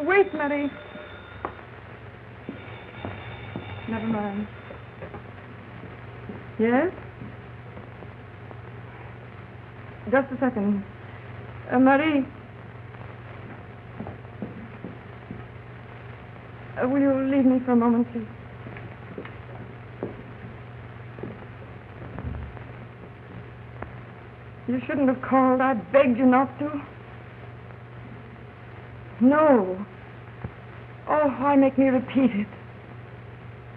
Wait, Mary. Never mind. Yes? Just a second. Marie. Will you leave me for a moment, please? You shouldn't have called. I begged you not to. No. Oh, why make me repeat it?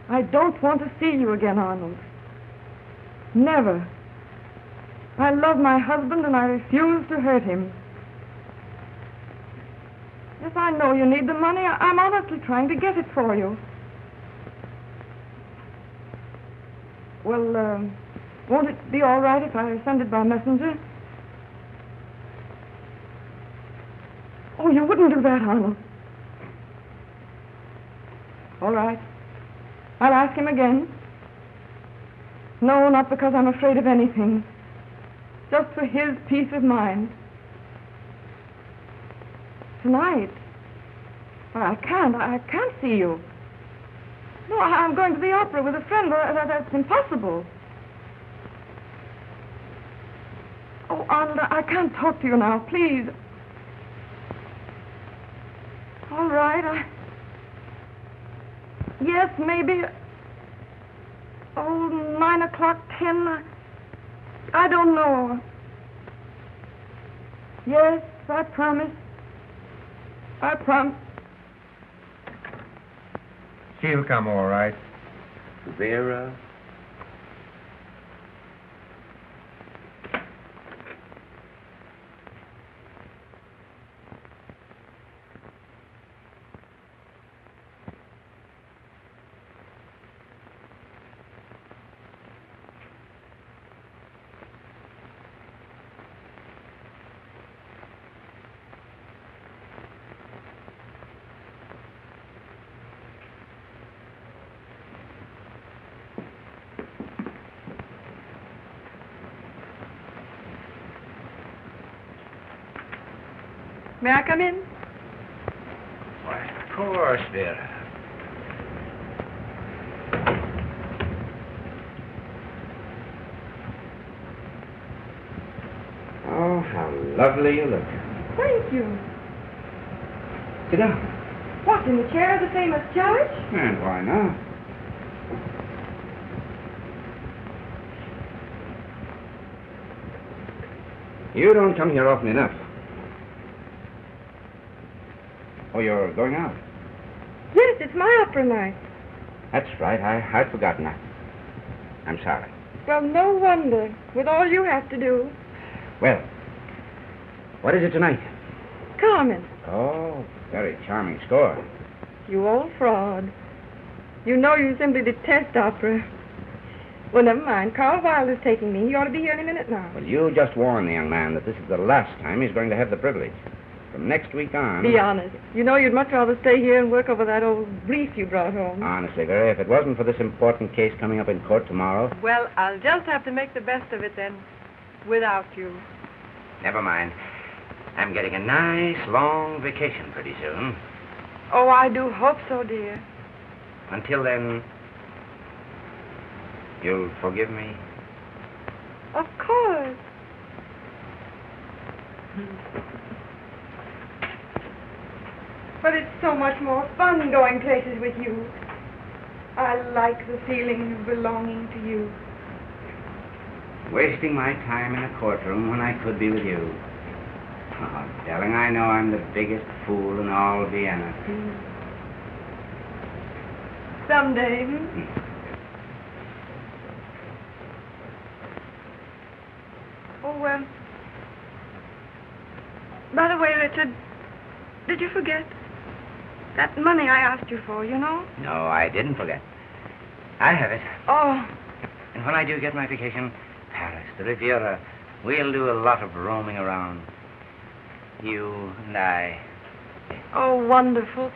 I don't want to see you again, Arnold. Never. I love my husband and I refuse to hurt him. Yes, I know you need the money. I'm honestly trying to get it for you. Well, won't it be all right if I send it by messenger? Oh, you wouldn't do that, Arnold. All right. I'll ask him again. No, not because I'm afraid of anything. Just for his peace of mind. Tonight? Well, I can't see you. No, I'm going to the opera with a friend. That's impossible. Oh, Arnold, I can't talk to you now, please. All right, yes, maybe... 9 o'clock, 10... I don't know. Yes, I promise. I promise. She'll come all right. Vera. May I come in? Why, of course, Vera. Oh, how lovely you look. Thank you. Sit down. What, in the chair of the famous judge? And why not? You don't come here often enough. Oh, you're going out? Yes, it's my opera night. That's right. I'd forgotten that. I'm sorry. Well, no wonder, with all you have to do. Well, what is it tonight? Carmen. Oh, very charming score. You old fraud. You know you simply detest opera. Well, never mind. Carl Wilder's taking me. He ought to be here any minute now. Well, you just warn the young man that this is the last time he's going to have the privilege. From next week on... Be honest. You know you'd much rather stay here and work over that old brief you brought home. Honestly, Vera, if it wasn't for this important case coming up in court tomorrow... Well, I'll just have to make the best of it then, without you. Never mind. I'm getting a nice, long vacation pretty soon. Oh, I do hope so, dear. Until then, you'll forgive me? Of course. But it's so much more fun going places with you. I like the feeling of belonging to you. Wasting my time in a courtroom when I could be with you. Oh, darling, I know I'm the biggest fool in all Vienna. Someday. Oh, by the way, Richard, did you forget? That money I asked you for, you know? No, I didn't forget. I have it. Oh. And when I do get my vacation, Paris, the Riviera, we'll do a lot of roaming around. You and I. Oh, wonderful.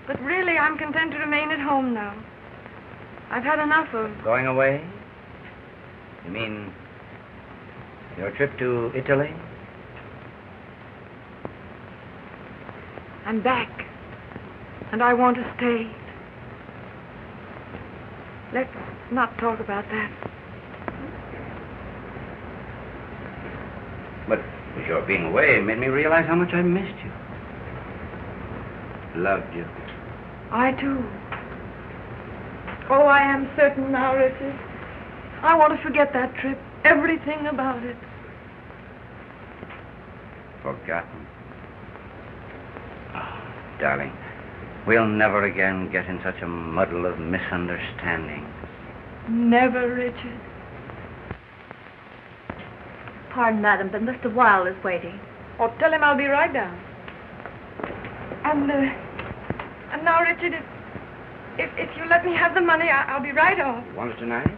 But really, I'm content to remain at home now. I've had enough of... Going away? You mean your trip to Italy? I'm back. And I want to stay. Let's not talk about that. But your being away made me realize how much I missed you. Loved you. I too. Oh, I am certain now, Richard. I want to forget that trip. Everything about it. Forgotten. Oh, darling, we'll never again get in such a muddle of misunderstanding. Never, Richard. Pardon, madam, but Mr. Wilde is waiting. Oh, tell him I'll be right down. And now, Richard, if you let me have the money, I'll be right off. You want it tonight?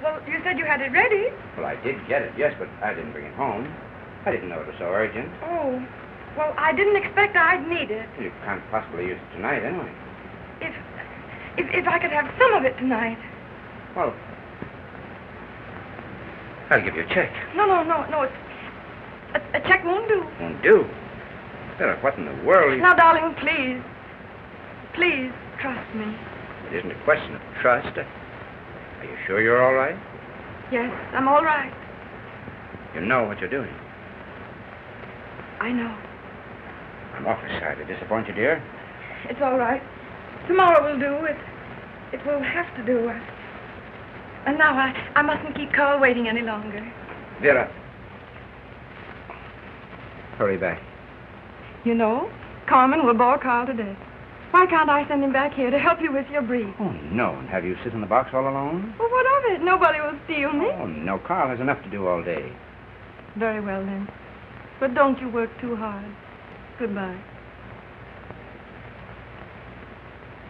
Well, you said you had it ready. Well, I did get it, yes, but I didn't bring it home. I didn't know it was so urgent. Oh, well, I didn't expect I'd need it. You can't possibly use it tonight, anyway. If I could have some of it tonight. Well, I'll give you a check. No. It's a check won't do. Won't do? Vera, what in the world? Now, darling, please. Please, trust me. It isn't a question of trust. Are you sure you're all right? Yes, I'm all right. You know what you're doing. I know. I'm awfully sorry to disappoint you, dear. It's all right. Tomorrow will do. It will have to do. And now I mustn't keep Carl waiting any longer. Vera. Hurry back. You know, Carmen will bore Carl to death. Why can't I send him back here to help you with your brief? Oh, no. And have you sit in the box all alone? Well, what of it? Nobody will steal me. Oh, no. Carl has enough to do all day. Very well, then. But don't you work too hard. Goodbye.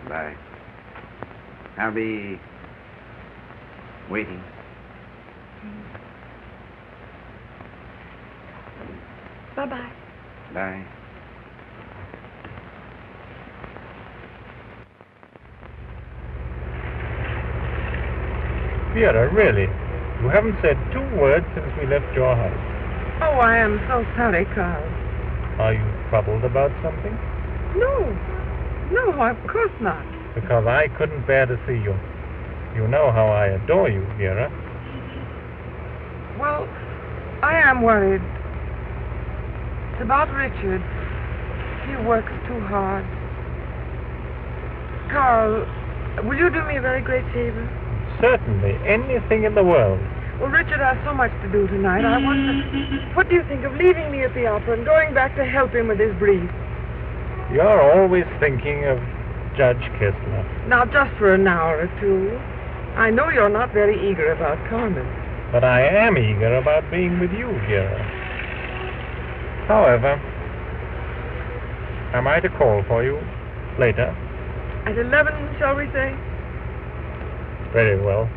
Bye. I'll be waiting. Bye-bye. Bye. Vera, really, you haven't said 2 words since we left your house. Oh, I am so sorry, Carl. Are you troubled about something? No, of course not. Because I couldn't bear to see you. You know how I adore you, Vera. Well, I am worried. It's about Richard. He works too hard. Carl, will you do me a very great favor? Certainly, anything in the world. Well, Richard has so much to do tonight. I wonder, what do you think of leaving me at the opera and going back to help him with his brief? You're always thinking of Judge Kistler. Now, just for an hour or two. I know you're not very eager about Carmen. But I am eager about being with you, Vera. However, am I to call for you later? At 11, shall we say? Very well.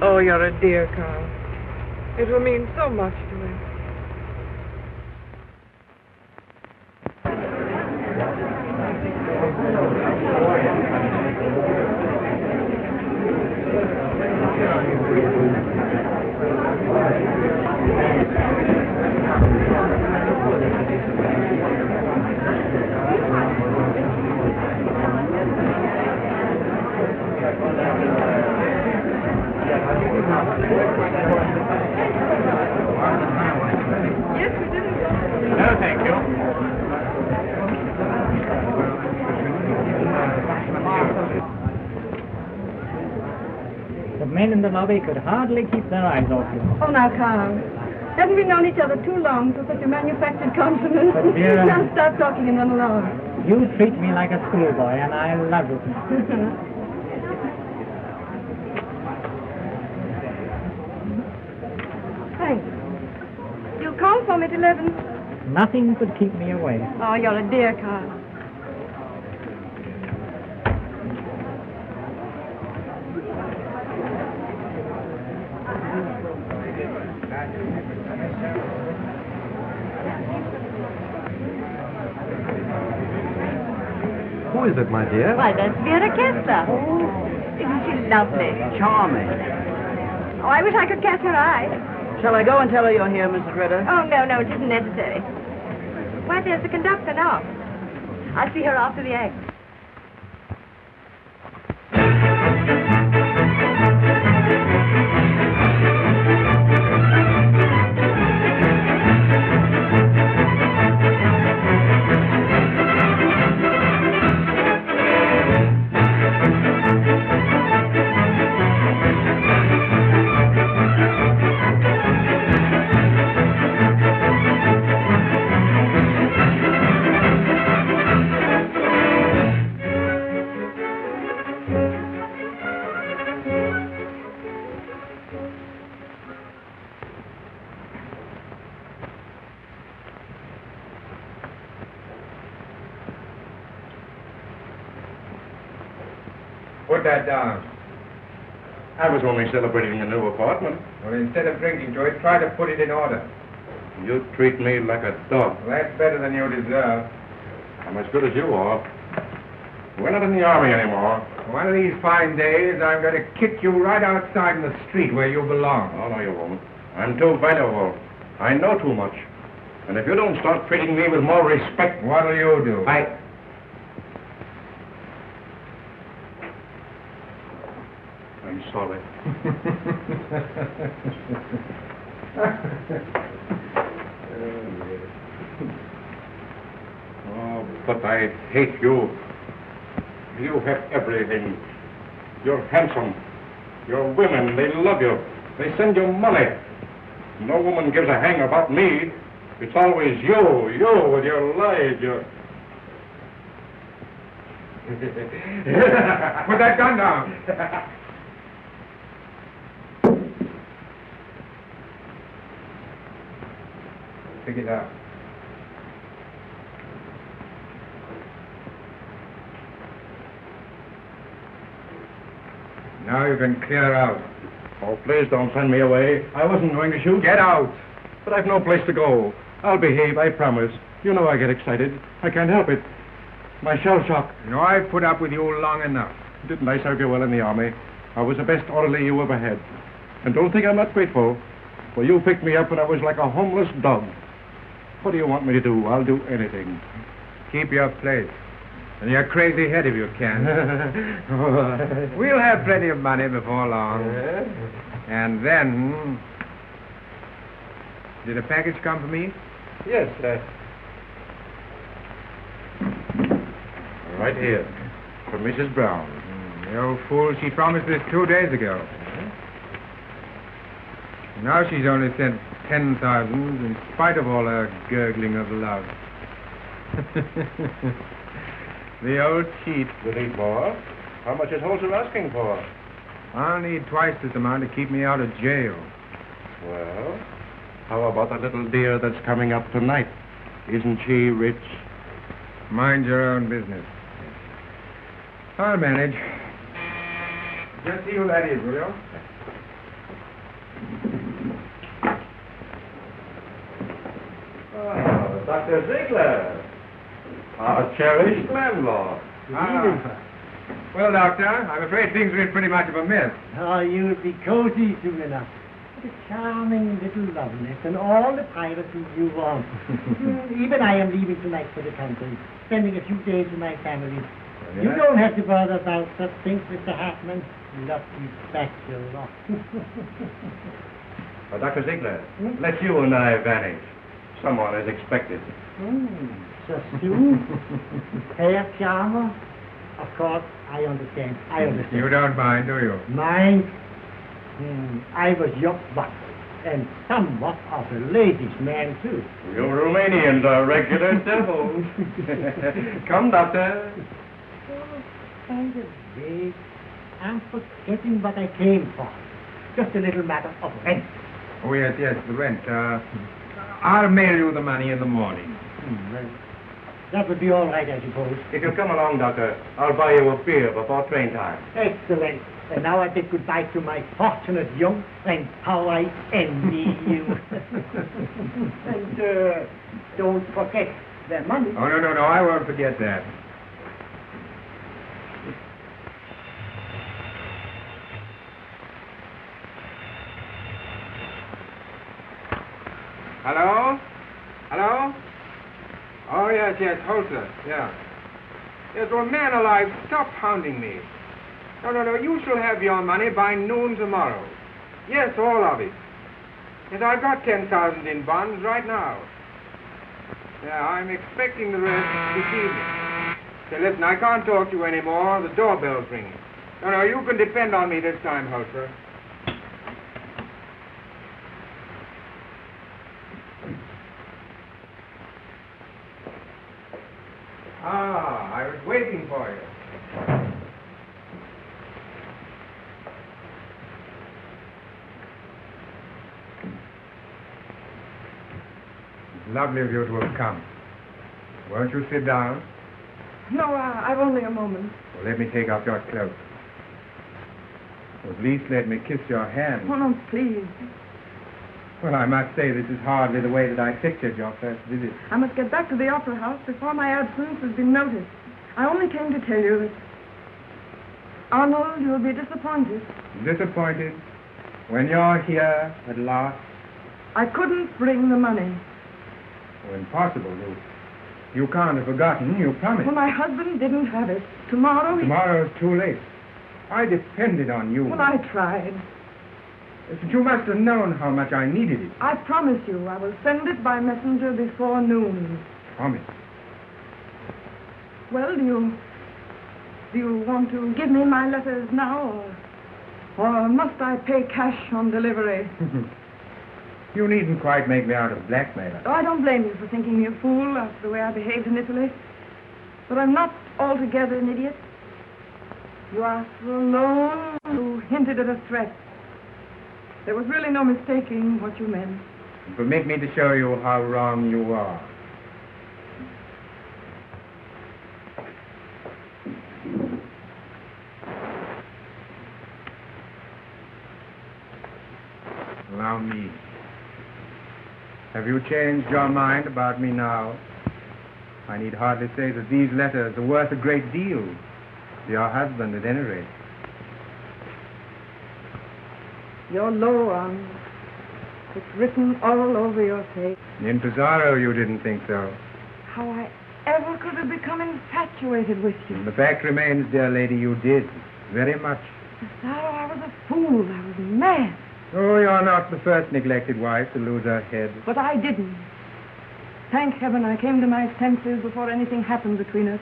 Oh, you're a dear, Carl. It will mean so much to him. Yes, we didn't. No, thank you. men in the lobby could hardly keep their eyes off you. Oh, now, Carl. Haven't we known each other too long for such a manufactured compliment? But, Vera... Now stop talking and run along. You treat me like a schoolboy, and I love it. Thanks. You'll call for me at 11. Nothing could keep me away. Oh, you're a dear, Carl. Who is it, my dear? Why, that's Vera Kessler. Isn't she lovely? Charming. Oh, I wish I could catch her eye. Shall I go and tell her you're here, Mrs. Ritter? Oh, no, it isn't necessary. Why, there's the conductor now. I'll see her after the act. Put that down. I was only celebrating a new apartment. Well, instead of drinking to it, try to put it in order. You treat me like a dog. Well, that's better than you deserve. I'm as good as you are. We're not in the army anymore. One of these fine days, I'm going to kick you right outside in the street where you belong. Oh, no, you won't. I'm too valuable. I know too much. And if you don't start treating me with more respect... What'll you do? I'm sorry. Oh, but I hate you. You have everything. You're handsome. Your women, they love you. They send you money. No woman gives a hang about me. It's always you with your lies, your... Put that gun down. Pick it up. Now you can clear out. Oh, please don't send me away. I wasn't going to shoot. Get out. But I've no place to go. I'll behave, I promise. You know I get excited. I can't help it. My shell shock. You know, I've put up with you long enough. Didn't I serve you well in the army? I was the best orderly you ever had. And don't think I'm not grateful. For you picked me up when I was like a homeless dog. What do you want me to do? I'll do anything. Keep your place. And your crazy head if you can. We'll have plenty of money before long. And then... Did a package come for me? Yes, right here. For Mrs. Brown. The old fool, she promised this 2 days ago. Now she's only sent 10,000 in spite of all her gurgling of love. The old cheat. You need more? How much is Holzer asking for? I'll need twice this amount to keep me out of jail. Well, how about that little dear that's coming up tonight? Isn't she rich? Mind your own business. I'll manage. Just see who that is, will you? Oh, Dr. Ziegler. Our cherished landlord. Well, Doctor, I'm afraid things are in pretty much of a mess. Oh, you'll be cozy soon enough. What a charming little loveliness and all the privacy you want. Even I am leaving tonight for the country, spending a few days with my family. Yeah? You don't have to bother about such things, Mr. Hartman. Lucky bachelor. Dr. Ziegler, let you and I vanish. Someone is expected. So soon? Herr Charmer? Of course, I understand. You don't mind, do you? Mind? I was your butt, and somewhat of a ladies' man, too. You Romanians are regular devils. Come, Doctor. Oh, by the way, I'm forgetting what I came for. Just a little matter of rent. Oh, yes, the rent. I'll mail you the money in the morning. Well, that would be all right, I suppose. If you come along, Doctor, I'll buy you a beer before train time. Excellent. And now I bid goodbye to my fortunate young friend. How I envy you. And don't forget the money. Oh, no, I won't forget that. Hello? Oh, yes, Holzer, yeah. Yes, well, man alive, stop hounding me. No, you shall have your money by noon tomorrow. Yes, all of it. Yes, I've got 10,000 in bonds right now. Yeah, I'm expecting the rest this evening. Say, listen, I can't talk to you anymore. The doorbell's ringing. No, you can depend on me this time, Holzer. I was waiting for you. It's lovely of you to have come. Won't you sit down? No, I've only a moment. Well, let me take off your cloak. Or at least let me kiss your hand. Oh, no, please. Well, I must say this is hardly the way that I pictured your first visit. I must get back to the Opera House before my absence has been noticed. I only came to tell you that... Arnold, you'll be disappointed. Disappointed? When you're here at last? I couldn't bring the money. Oh, impossible. You can't have forgotten. You promised. Well, my husband didn't have it. Tomorrow Tomorrow's too late. I depended on you. Well, I tried. But you must have known how much I needed it. I promise you I will send it by messenger before noon. Promise. Well, do you want to give me my letters now, or must I pay cash on delivery? You needn't quite make me out a blackmailer. Oh, I don't blame you for thinking me a fool after the way I behaved in Italy. But I'm not altogether an idiot. You asked for a loan, you hinted at a threat. There was really no mistaking what you meant. Permit me to show you how wrong you are. Allow me. Have you changed your mind about me now? I need hardly say that these letters are worth a great deal to your husband, at any rate. You're low on. It's written all over your face. In Pizarro, you didn't think so. How I ever could have become infatuated with you. The fact remains, dear lady, you did. Very much. Pizarro, I was a fool. I was mad. Oh, you're not the first neglected wife to lose her head. But I didn't. Thank heaven I came to my senses before anything happened between us.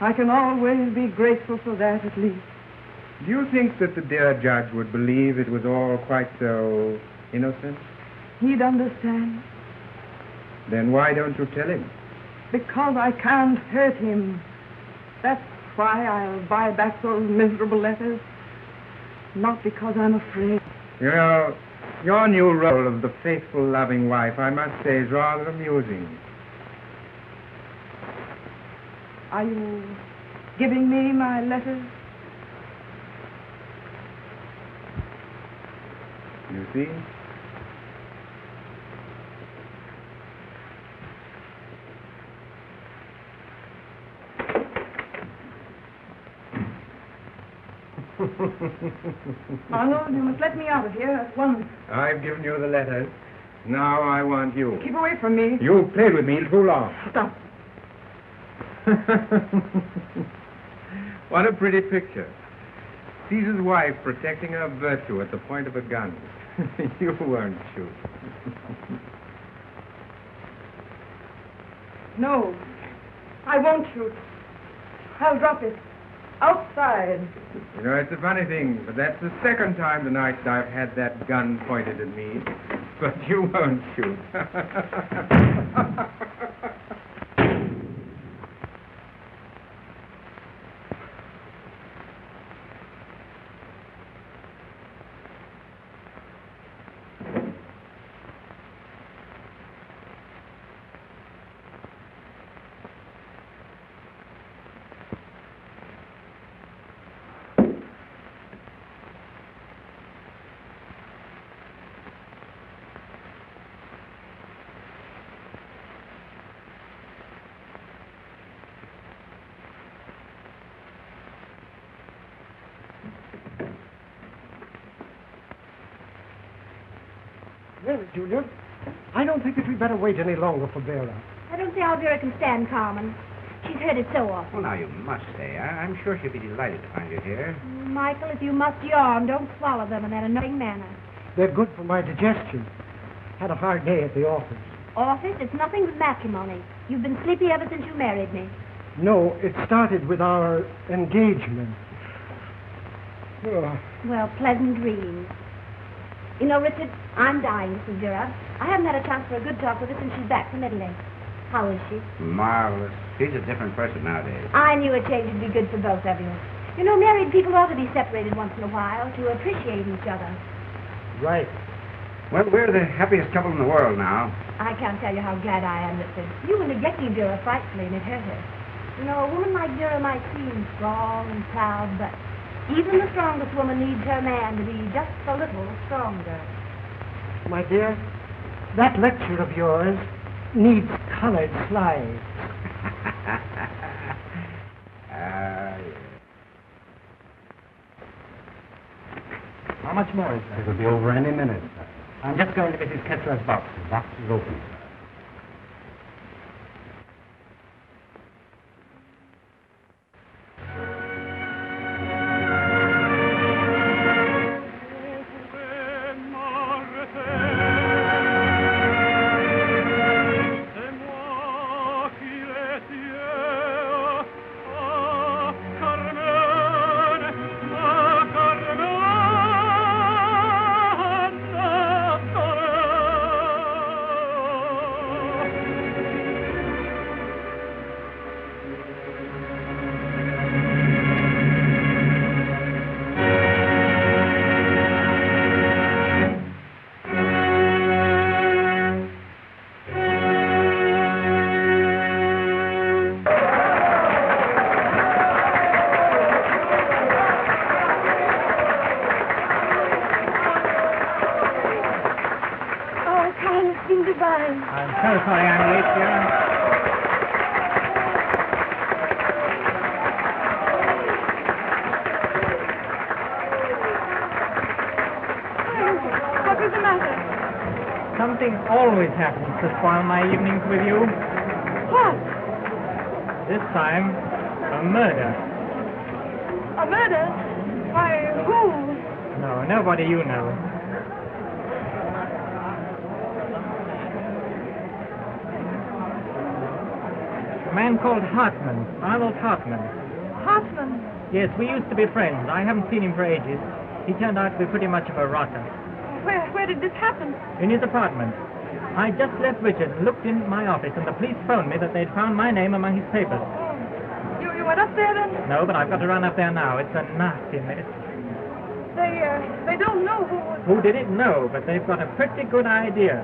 I can always be grateful for that, at least. Do you think that the dear judge would believe it was all quite so innocent? He'd understand. Then why don't you tell him? Because I can't hurt him. That's why I'll buy back those miserable letters. Not because I'm afraid. You know, your new role of the faithful, loving wife, I must say, is rather amusing. Are you giving me my letters? You see? Arnold, you must let me out of here at once. I've given you the letters. Now I want you. Keep away from me. You played with me too long. Stop. What a pretty picture. Caesar's wife protecting her virtue at the point of a gun. You won't shoot. No, I won't shoot. I'll drop it. Outside. You know, it's a funny thing, but that's the second time tonight I've had that gun pointed at me. But you won't shoot. Well, Julia, I don't think that we'd better wait any longer for Vera. I don't see how Vera can stand Carmen. She's heard it so often. Well, now you must stay. I'm sure she'll be delighted to find you here. Michael, if you must yawn, don't swallow them in that annoying manner. They're good for my digestion. Had a hard day at the office. Office, it's nothing but matrimony. You've been sleepy ever since you married me. No, it started with our engagement. Oh. Well, pleasant dreams. You know, Richard, I'm dying, Mrs. Vera. I haven't had a chance for a good talk with her since she's back from Italy. How is she? Marvelous. She's a different person nowadays. I knew a change would be good for both of you. You know, married people ought to be separated once in a while to appreciate each other. Right. Well, we're the happiest couple in the world now. I can't tell you how glad I am, Richard. You were neglecting Vera frightfully, and it hurt her. You know, a woman like Vera might seem strong and proud, but even the strongest woman needs her man to be just a little stronger. My dear, that lecture of yours needs colored slides. Yes. How much more is there? It'll be over any minute, sir. I'm just going to Mrs. Kessler's box. The box is open, sir. I'm so sorry I'm late, Vera. What is the matter? Something always happens to spoil my evenings with you. What? This time, a murder. A murder? Why, who? No, nobody you know. A man called Hartman, Arnold Hartman. Hartman. Yes, we used to be friends. I haven't seen him for ages. He turned out to be pretty much of a rotter. Where did this happen? In his apartment. I just left Richard and looked in my office, and the police phoned me that they'd found my name among his papers. Oh. You went up there then? No, but I've got to run up there now. It's a nasty mess. They don't know Who did it? No, but they've got a pretty good idea.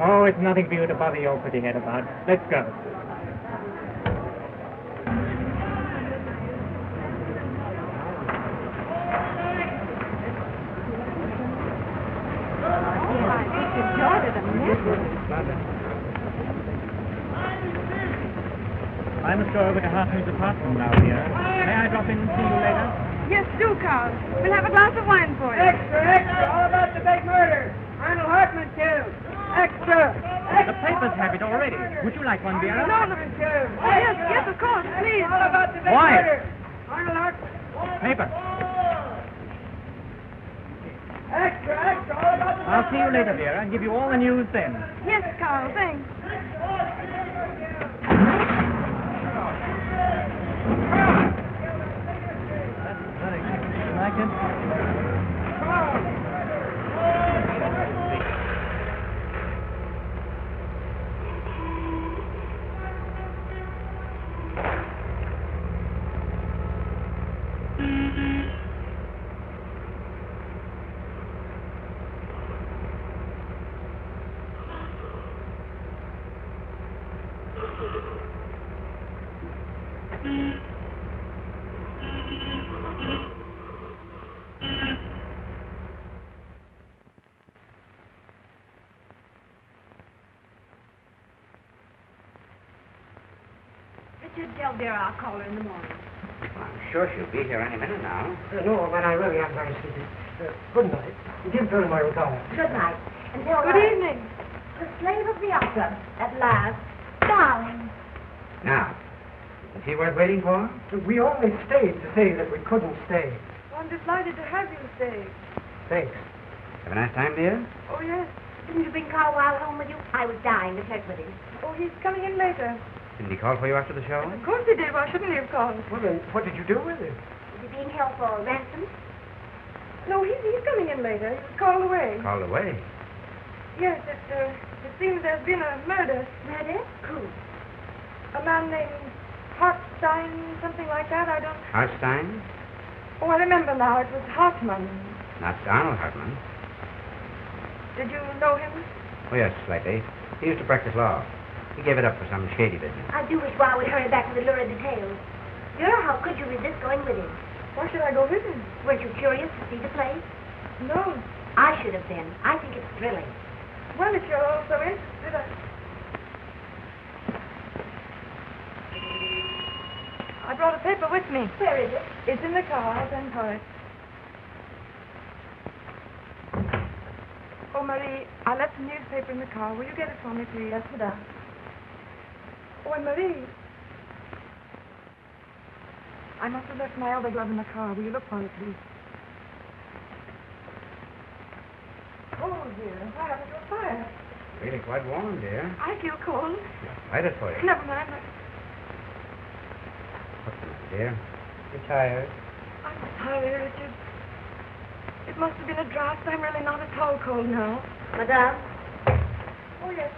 Oh, it's nothing for you to bother your pretty head about. Let's go. I must go over to Hartman's apartment now, dear. May I drop in and see you later? Yes, do, Carl. We'll have a glass of wine for you. Extra! All about the big murder! Arnold Hartman killed! Extra! The papers have it already. Would you like one, Vera? No. Yes, of course, please. All about the big Why? murder! Arnold Hartman! Paper. Extra! All about the I'll see you later, Vera, and give you all the news then. Yes, Carl, thanks. Sergeant. Richard, tell Vera I'll call her in the morning. I'm sure she'll be here any minute now. No, but I really am very sleepy. Good night. Give her my regards. Good night. And tell Good her... evening. The slave of the opera, at last. Darling. Now, is he worth waiting for? We only stayed to say that we couldn't stay. I'm delighted to have you stay. Thanks. Have a nice time, dear? Oh, yes. Didn't you bring Carwile home with you? I was dying to flirt with him. Oh, he's coming in later. Didn't he call for you after the show? Of course he did. Why shouldn't he have called? Well, then, what did you do with him? Is he being held for ransom? No, he's coming in later. He was called away. Called away. Yes, it seems there's been a murder. Murder? Who? A man named Stein, something like that. I don't... Stein? Oh, I remember now. It was Hartman. Not Arnold Hartman. Did you know him? Oh, yes, slightly. He used to practice law. He gave it up for some shady business. I do wish Wa would hurry back to the lurid details. Vera, how could you resist going with him? Why should I go with him? Weren't you curious to see the place? No. I should have been. I think it's thrilling. Well, if you're all so interested, I brought a paper with me. Where is it? It's in the car. I'll send for it. Oh, Marie, I left the newspaper in the car. Will you get it for me, please? Yes, madame. Oh, and Marie, I must have left my other glove in the car. Will you look for it, please? Oh, dear, what happened to a fire? Really quite warm, dear. I feel cold. Light it for you. Never mind. What's the matter, dear? You're tired. I'm sorry, Richard. It must have been a draft. I'm really not at all cold now. Madame, Oh, yes.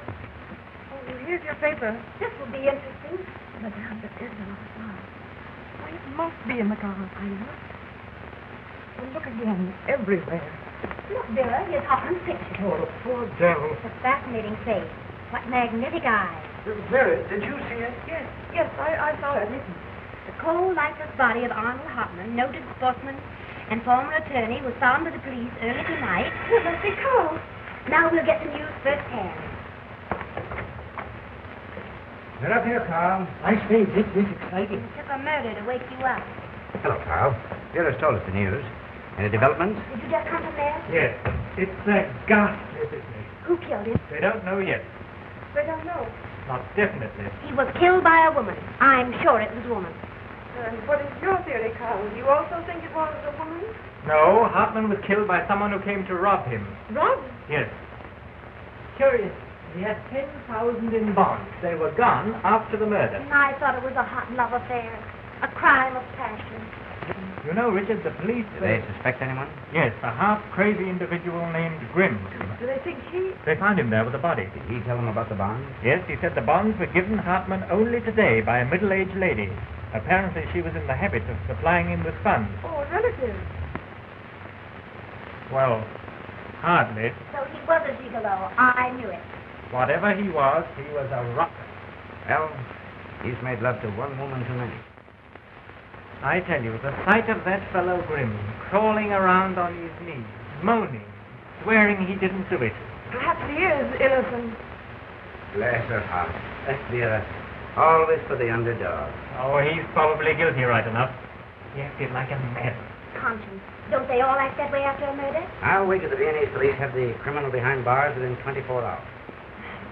Oh, here's your paper. this will be interesting. Madame, there is another car. Why, it must be in the car. I look. Oh, look again. Everywhere. Look, Vera, here's Hoffman's picture. Oh, the poor devil. It's a fascinating face. What magnetic eyes. Vera, did you see it? Yes, yes, I saw it. Listen. The cold, lifeless body of Arnold Hartman, noted sportsman and former attorney, was found by the police early tonight. It must be Carl. Now we'll get the news firsthand. Get up here, Carl. I say, this is exciting. It took a murder to wake you up. Hello, Carl. Vera's told us the news. Any developments? Did you just come from there? Yes, it's a ghastly business. Who killed him? They don't know yet. They don't know. Not definitely. He was killed by a woman. I'm sure it was a woman. And what is your theory, Carl? You also think it was a woman? No, Hartman was killed by someone who came to rob him. Rob? Yes. Curious. He had 10,000 in bonds. They were gone after the murder. And I thought it was a hot love affair. A crime of passion. You know, Richard, the police... Do they suspect anyone? Yes, a half-crazy individual named Grimm. Do they think he... They found him there with a body. Did he tell them about the bonds? Yes, he said the bonds were given Hartman only today by a middle-aged lady. Apparently she was in the habit of supplying him with funds. Oh, a relative. Well, hardly. So he was a gigolo. I knew it. Whatever he was a rotter. Well, he's made love to one woman too many. I tell you, the sight of that fellow Grimm crawling around on his knees, moaning, swearing he didn't do it. Perhaps he is innocent. Bless her heart. That's Vera. Always for the underdog. Oh, he's probably guilty right enough. He acted like a man. Conscience. Don't they all act that way after a murder? I'll wait till the Viennese police have the criminal behind bars within 24 hours.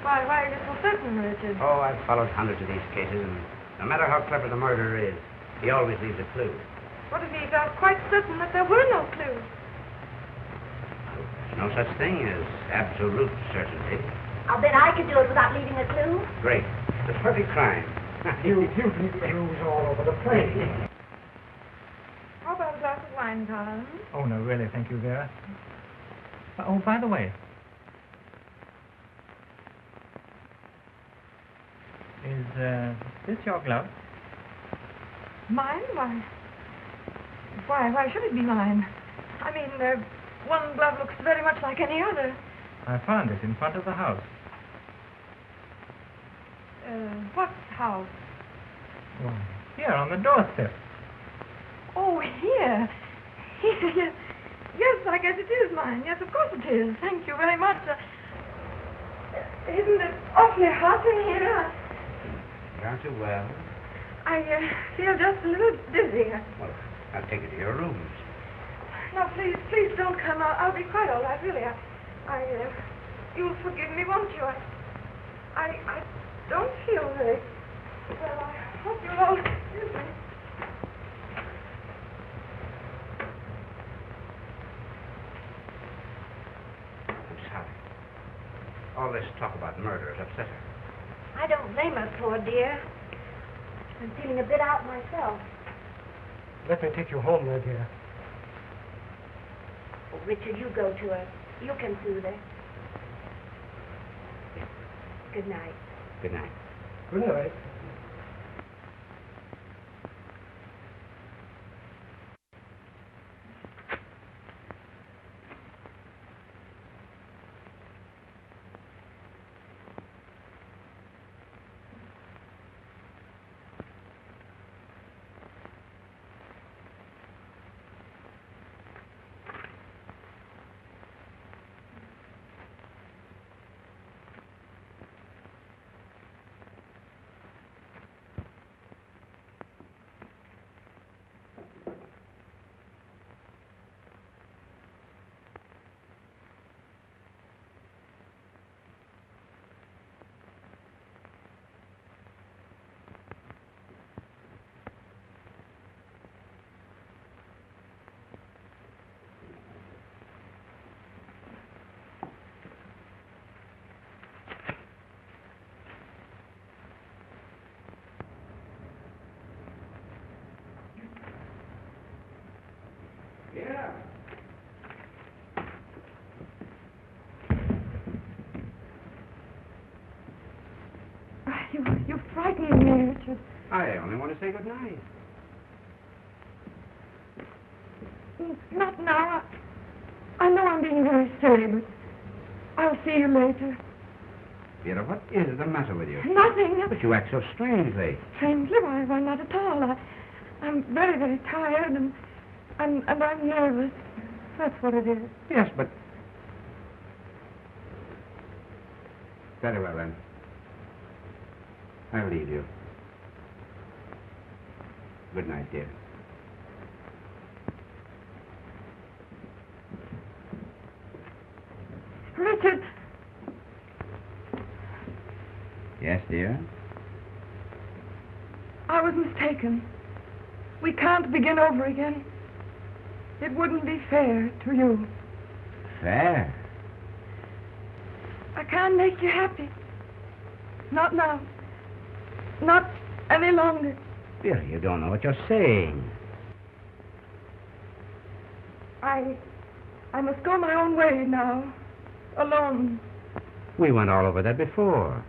Why are you so certain, Richard? Oh, I've followed hundreds of these cases, and no matter how clever the murderer is, he always leaves a clue. What if he got quite certain that there were no clues? There's no such thing as absolute certainty. I'll bet I could do it without leaving a clue. Great. The perfect crime. You leave clues all over the place. How about a glass of wine? fine, darling. Oh, no, really, thank you, Vera. Oh, by the way. Is this your glove? Mine? Why should it be mine? I mean, one glove looks very much like any other. I found it in front of the house. What house? Well, here on the doorstep. Oh, here. Here. Yes, I guess it is mine. Yes, of course it is. Thank you very much. Isn't it awfully hot in here? Aren't you well? I feel just a little dizzy. Well, I'll take you to your rooms. No, please don't come. I'll be quite all right, really. You'll forgive me, won't you? I don't feel very well. I hope you'll all excuse me. I'm sorry. All this talk about murder has upset her. I don't blame her, poor dear. I'm feeling a bit out myself. Let me take you home, my dear. Oh, Richard, you go to her. You can soothe her. Good night. Good night. Good night. Yeah. You frightened me, Richard. I only want to say good night. Not now. I know I'm being very silly, but I'll see you later. Vera, what is the matter with you? Nothing. But you act so strangely. Strangely, why not at all. I'm very, very tired, and I'm nervous. That's what it is. Yes, but... Very well, then. I'll leave you. Good night, dear. Richard! Yes, dear? I was mistaken. We can't begin over again. It wouldn't be fair to you. Fair? I can't make you happy. Not now. Not any longer. Vera, you don't know what you're saying. I must go my own way now. Alone. We went all over that before.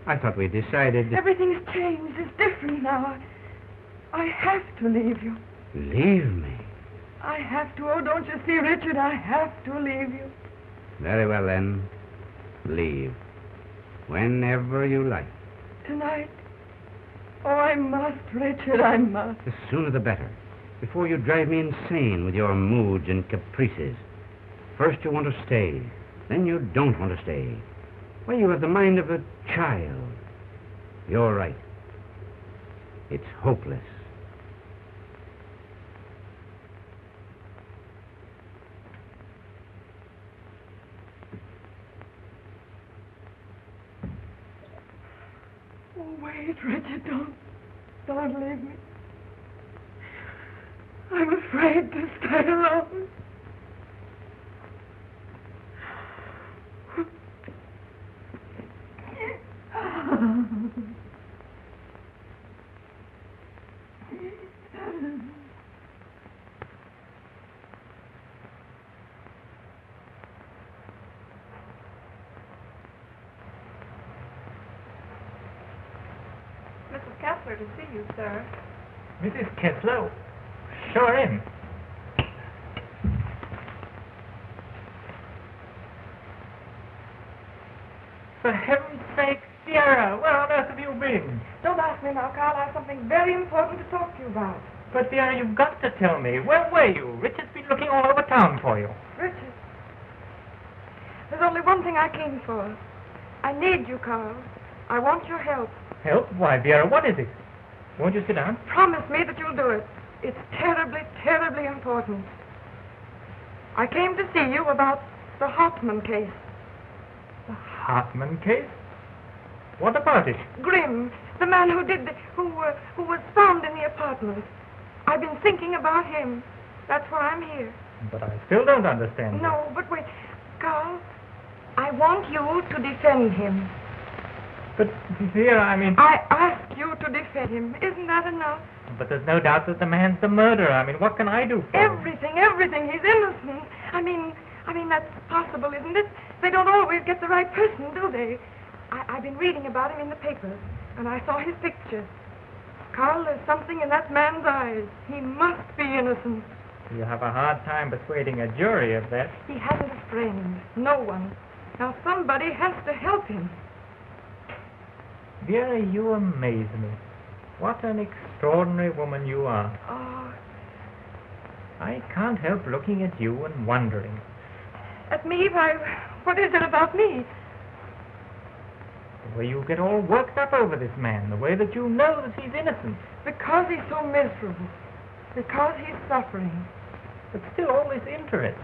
I thought we decided... Everything's changed. It's different now. I have to leave you. Leave me? I have to. Oh, don't you see, Richard? I have to leave you. Very well, then. Leave. Whenever you like. Tonight? Oh, I must, Richard, I must. The sooner the better. Before you drive me insane with your moods and caprices. First you want to stay. Then you don't want to stay. Well, you have the mind of a child. You're right. It's hopeless. Oh, wait, Richard, don't leave me. I'm afraid to stay alone. Kessler to see you, sir. Mrs. Kessler? Show her in. For heaven's sake, Vera, where on earth have you been? Don't ask me now, Carl. I have something very important to talk to you about. But Vera, you've got to tell me. Where were you? Richard's been looking all over town for you. Richard, there's only one thing I came for. I need you, Carl. I want your help. Help? Why, Vera, what is it? Won't you sit down? Promise me that you'll do it. It's terribly, terribly important. I came to see you about the Hartman case. The Hartman case? What about it? Grimm, the man who was found in the apartment. I've been thinking about him. That's why I'm here. But I still don't understand. No, but wait. Carl, I want you to defend him. But, Vera, I mean... I ask you to defend him. Isn't that enough? But there's no doubt that the man's the murderer. I mean, what can I do for him? Everything. He's innocent. I mean, that's possible, isn't it? They don't always get the right person, do they? I've been reading about him in the papers, and I saw his picture. Carl, there's something in that man's eyes. He must be innocent. You have a hard time persuading a jury of that. He hasn't a friend. No one. Now, somebody has to help him. Vera, you amaze me. What an extraordinary woman you are. Oh. I can't help looking at you and wondering. At me? Why, what is it about me? The way you get all worked up over this man, the way that you know that he's innocent. Because he's so miserable. Because he's suffering. But still all this interest.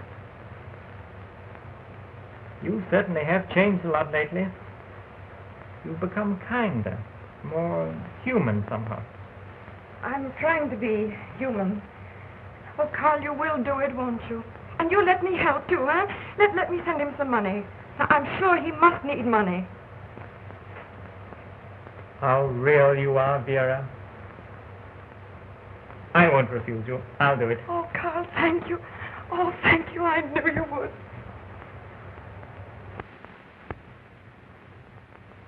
You certainly have changed a lot lately. You've become kinder, more human somehow. I'm trying to be human. Oh, Carl, you will do it, won't you? And you'll let me help, too, huh? Let me send him some money. Now, I'm sure he must need money. How real you are, Vera. I won't refuse you. I'll do it. Oh, Carl, thank you. Oh, thank you. I knew you would.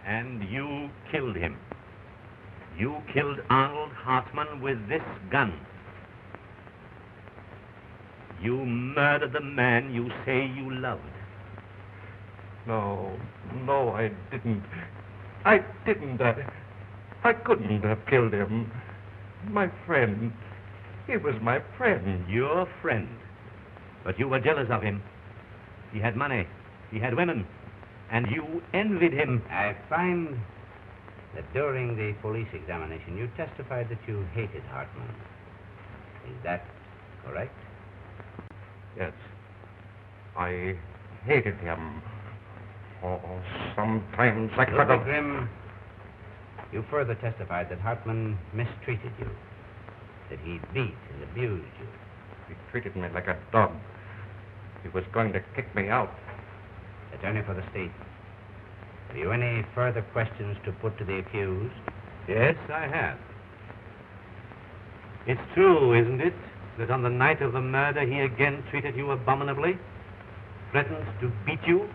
And you killed him. You killed Arnold Hartman with this gun. You murdered the man you say you loved. No, I didn't. I didn't. I couldn't have killed him. My friend. He was my friend. Your friend. But you were jealous of him. He had money. He had women. And you envied him. I find that during the police examination you testified that you hated Hartman. Is that correct? Yes. I hated him. Oh, sometimes I could have... Grimm, you further testified that Hartman mistreated you. That he beat and abused you. He treated me like a dog. He was going to kick me out. Attorney for the state, have you any further questions to put to the accused? Yes, I have. It's true, isn't it, that on the night of the murder he again treated you abominably, threatened to beat you,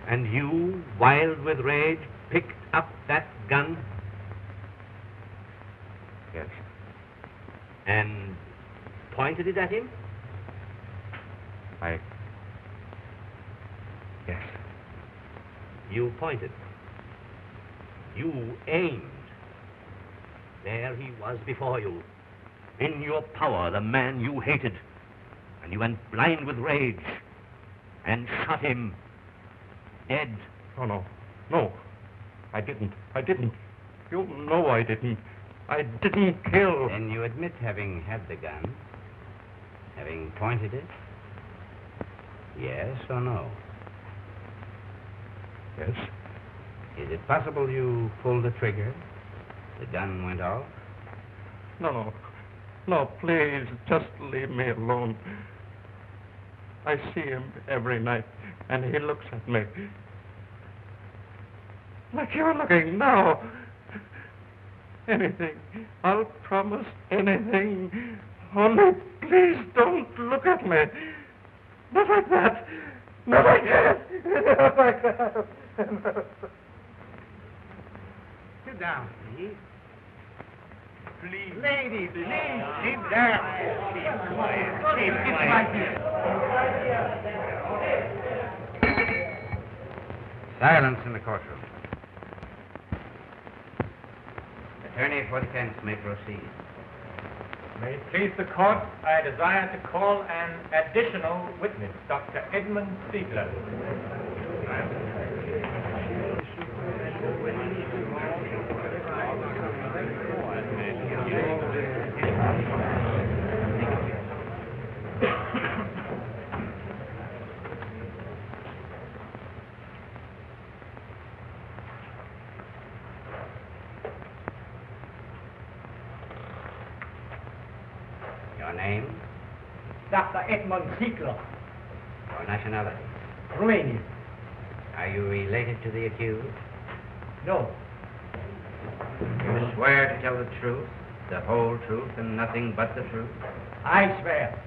and you, wild with rage, picked up that gun? Yes. And pointed it at him? Yes. You pointed. You aimed. There he was before you. In your power, the man you hated. And you went blind with rage. And shot him. Dead. No. I didn't. You know I didn't. I didn't kill. Then you admit having had the gun? Having pointed it? Yes or no? Yes. Is it possible you pulled the trigger? The gun went off? No, please, just leave me alone. I see him every night, and he looks at me. Like you're looking now. Anything. I'll promise anything. Only please don't look at me. Not like that. Not like that. Not like that. Sit down, please. please. Lady, please. Keep down. Keep quiet. Keep quiet. Silence in the courtroom. Attorney for defense may proceed. May it please the court, I desire to call an additional witness, Dr. Edmund Ziegler. Your name? Dr. Edmund Ziegler, Your nationality? Romanian. Are you related to the accused? No. You swear to tell the truth, the whole truth, and nothing but the truth? I swear.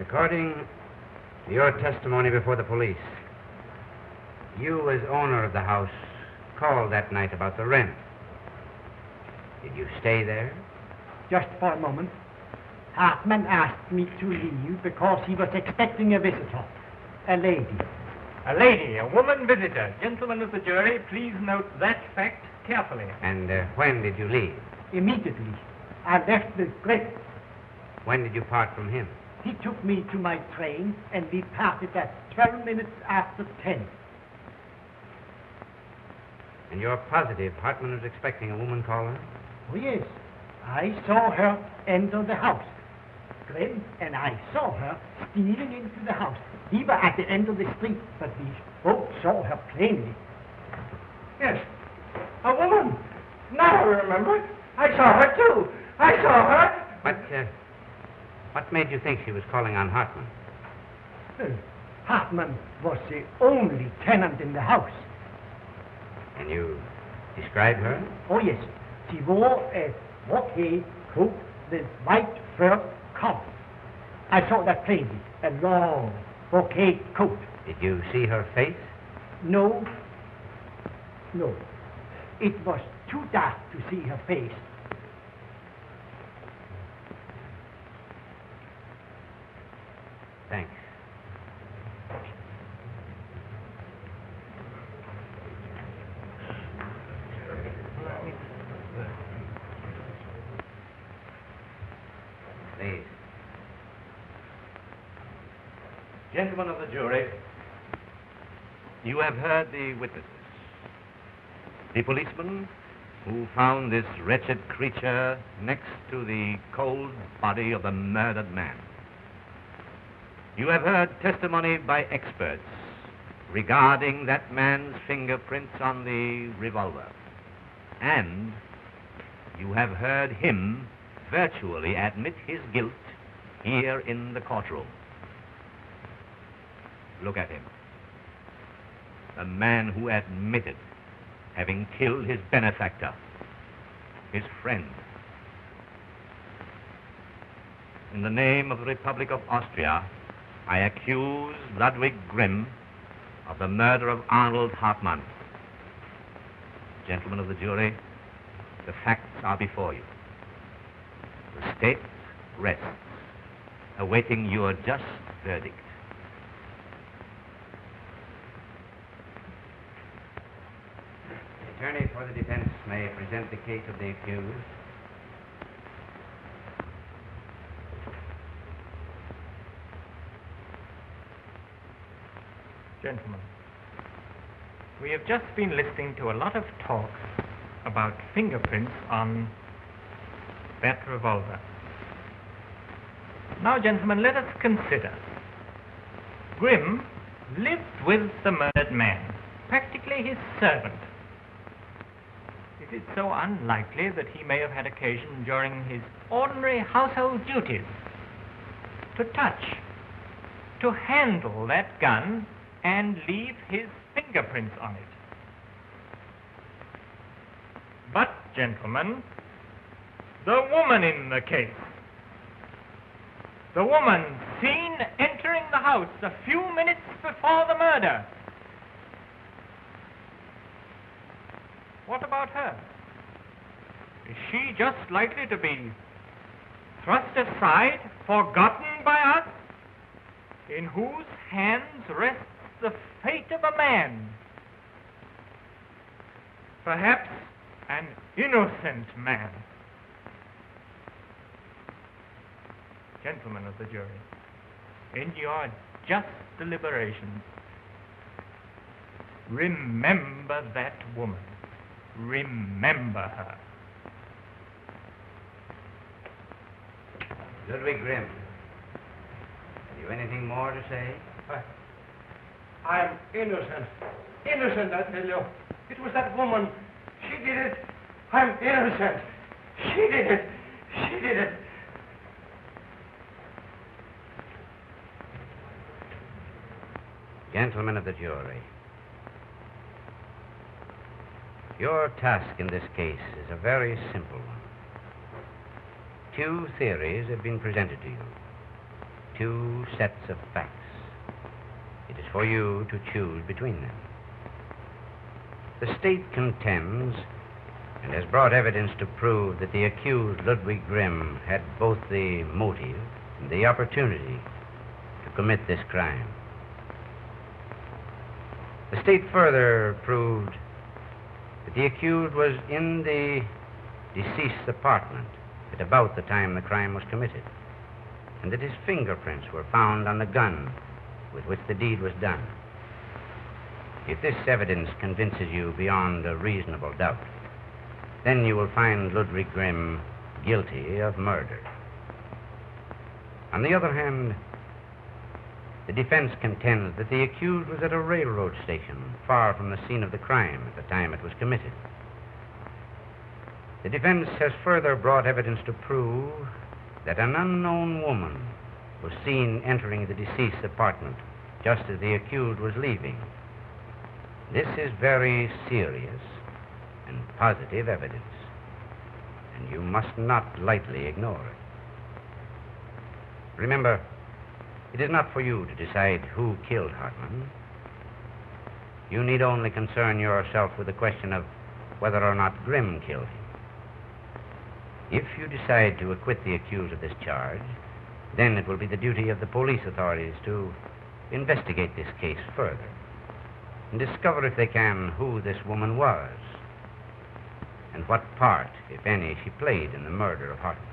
According to your testimony before the police, you, as owner of the house, called that night about the rent. Did you stay there? Just for a moment. Hartman asked me to leave because he was expecting a visitor, a lady. A lady, a woman visitor. Gentlemen of the jury, please note that fact carefully. And when did you leave? Immediately, I left the grip. When did you part from him? He took me to my train, and we parted at 12 minutes after 10. And you're positive Hartman was expecting a woman caller? Oh, yes. I saw her enter the house. Glenn and I saw her stealing into the house. We were at the end of the street, but we both saw her plainly. Yes, a woman. Now I remember. I saw her too. I saw her. What made you think she was calling on Hartman? Hartman was the only tenant in the house. Can you describe her? Oh, yes. She wore a brocade coat with white fur collar. I saw that plainly. A long brocade coat. Did you see her face? No. No. It was too dark to see her face. Thanks. Please. Gentlemen of the jury, you have heard the witnesses. The policeman who found this wretched creature next to the cold body of the murdered man. You have heard testimony by experts regarding that man's fingerprints on the revolver. And you have heard him virtually admit his guilt here in the courtroom. Look at him. The man who admitted having killed his benefactor, his friend. In the name of the Republic of Austria, I accuse Ludwig Grimm of the murder of Arnold Hartman. Gentlemen of the jury, the facts are before you. The state rests, awaiting your just verdict. The attorney for the defense may present the case of the accused. Gentlemen, we have just been listening to a lot of talk about fingerprints on that revolver. Now, gentlemen, let us consider. Grimm lived with the murdered man, practically his servant. It is so unlikely that he may have had occasion during his ordinary household duties to touch, to handle that gun and leave his fingerprints on it. But, gentlemen, the woman in the case, the woman seen entering the house a few minutes before the murder. What about her? Is she just likely to be thrust aside, forgotten by us, in whose hands rests the fate of a man? Perhaps an innocent man. Gentlemen of the jury, in your just deliberations, remember that woman. Remember her. Ludwig Grimm, have you anything more to say? I'm innocent. Innocent, I tell you. It was that woman. She did it. I'm innocent. She did it. She did it. Gentlemen of the jury, your task in this case is a very simple one. Two theories have been presented to you, two sets of facts. It is for you to choose between them. The state contends and has brought evidence to prove that the accused Ludwig Grimm had both the motive and the opportunity to commit this crime. The state further proved that the accused was in the deceased's apartment at about the time the crime was committed, and that his fingerprints were found on the gun with which the deed was done. If this evidence convinces you beyond a reasonable doubt, then you will find Ludwig Grimm guilty of murder. On the other hand, the defense contends that the accused was at a railroad station far from the scene of the crime at the time it was committed. The defense has further brought evidence to prove that an unknown woman was seen entering the deceased's apartment just as the accused was leaving. This is very serious and positive evidence, and you must not lightly ignore it. Remember, it is not for you to decide who killed Hartman. You need only concern yourself with the question of whether or not Grimm killed him. If you decide to acquit the accused of this charge, then it will be the duty of the police authorities to investigate this case further and discover, if they can, who this woman was and what part, if any, she played in the murder of Hartman.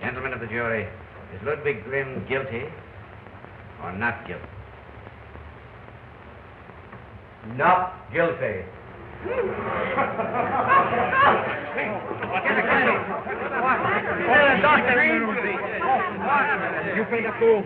Gentlemen of the jury, is Ludwig Grimm guilty or not guilty? Not guilty. You pay the fool.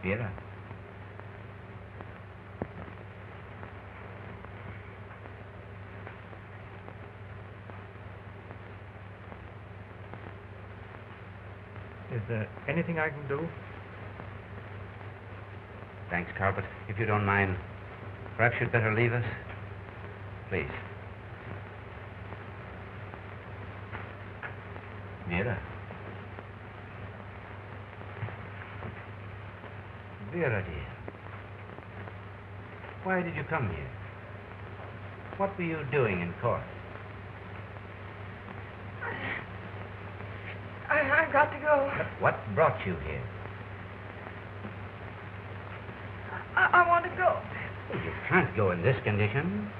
Vera. Is there anything I can do? Thanks, Carpet. If you don't mind, perhaps you'd better leave us. Please. Vera. Vera, dear. Why did you come here? What were you doing in court? I've got to go. What brought you here? I want to go. You can't go in this condition.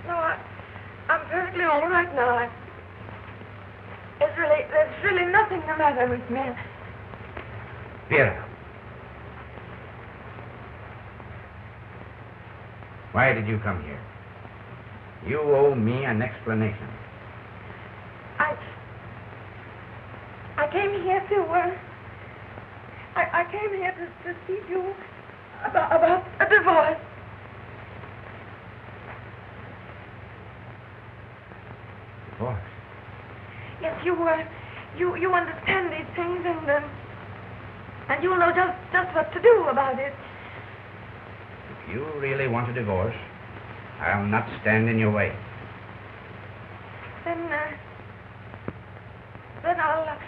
No, I'm perfectly all right now. There's really nothing the matter with me. Vera. Why did you come here? You owe me an explanation. I came here to, I came here to see you about a divorce. Divorce? Yes, you understand these things, and you'll know just what to do about it. If you really want a divorce, I'll not stand in your way. Then I'll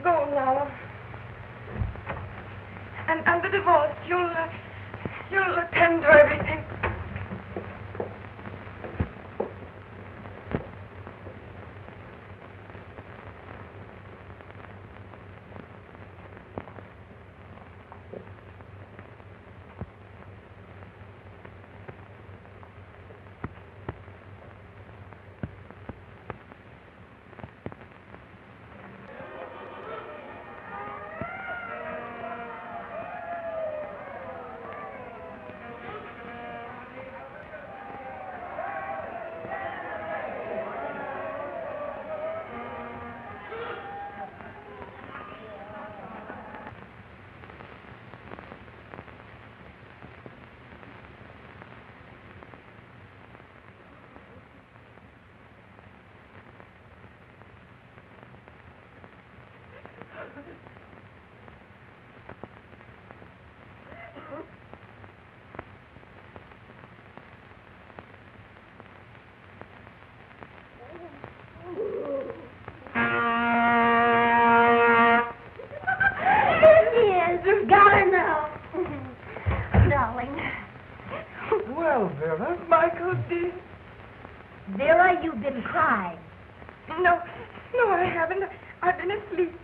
go now. And the divorce, you'll attend to everything. Vera. Michael, dear. Vera, you've been crying. No, I haven't. I've been asleep.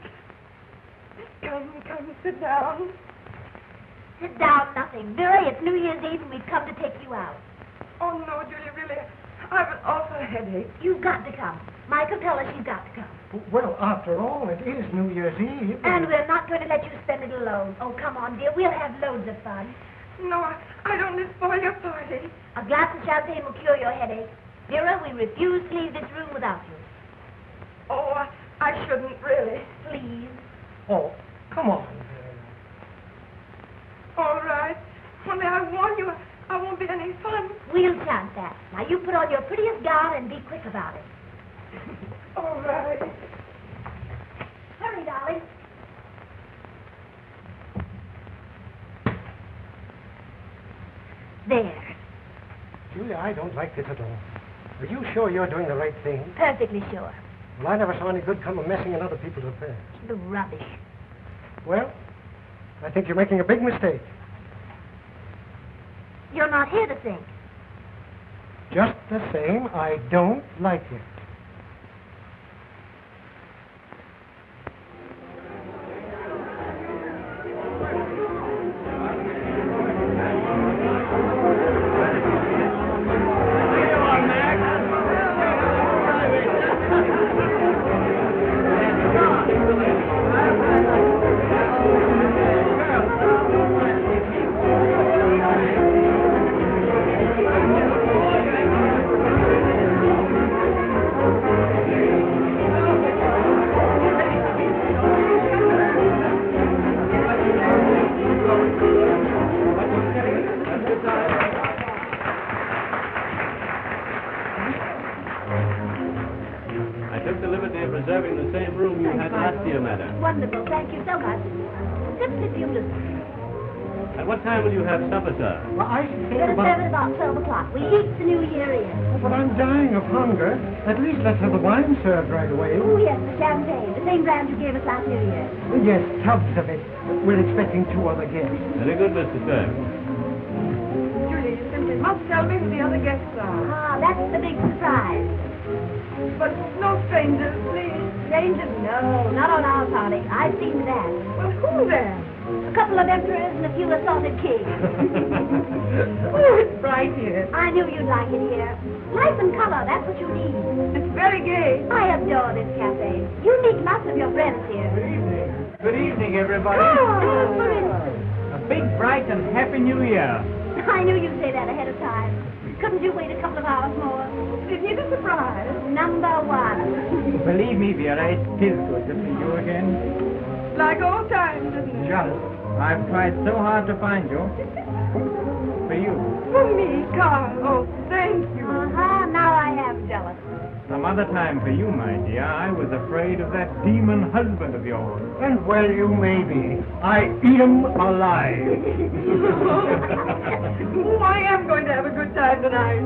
Come, sit down. Sit down, nothing. Vera, it's New Year's Eve and we've come to take you out. Oh, no, Julia, really. I've an awful headache. You've got to come. Michael, tell us you've got to come. Well, after all, it is New Year's Eve. And we're not going to let you spend it alone. Oh, come on, dear. We'll have loads of fun. No, I don't want to spoil your party. A glass of champagne will cure your headache. Vera, we refuse to leave this room without you. Oh, I shouldn't really. Please. Oh, come on, Vera. All right. Only I warn you, I won't be any fun. We'll chance that. Now, you put on your prettiest gown and be quick about it. All right. Hurry, darling. There. Julia, I don't like this at all. Are you sure you're doing the right thing? Perfectly sure. Well, I never saw any good come of messing in other people's affairs. The rubbish. Well, I think you're making a big mistake. You're not here to think. Just the same, I don't like it. Wonderful. Thank you so much. Simply beautiful. At what time will you have supper, sir? Well, I should think It'll serve at about 12 o'clock. We eat the New Year in. Oh, but I'm dying of hunger. At least let's have the wine served right away. Oh, yes, the champagne. The same brand you gave us last New Year. Yes, tubs of it. We're expecting 2 other guests. Very good, Mr. Stein. Julia, you simply must tell me who the other guests are. Ah, that's the big surprise. But no strangers, please. Strangers? No, not on our party. I've seen that. Well, who then? A couple of emperors and a few assaulted kings. Oh, it's bright here. I knew you'd like it here. Life and color, that's what you need. It's very gay. I adore this cafe. You meet lots of your friends here. Good evening, everybody. Oh, for instance. A big, bright, and happy new year. I knew you'd say that ahead of time. Couldn't you wait a couple of hours more? Is it a surprise? Number one. Believe me, Vera, it feels good to see you again. Like old times, isn't it? Just. I've tried so hard to find you. For you. For me, Carl. Oh, thank you. Uh-huh, now I am jealous. Some other time for you, my dear. I was afraid of that demon husband of yours. And well you may be. I eat 'em alive. Oh, I am going to have a good time tonight.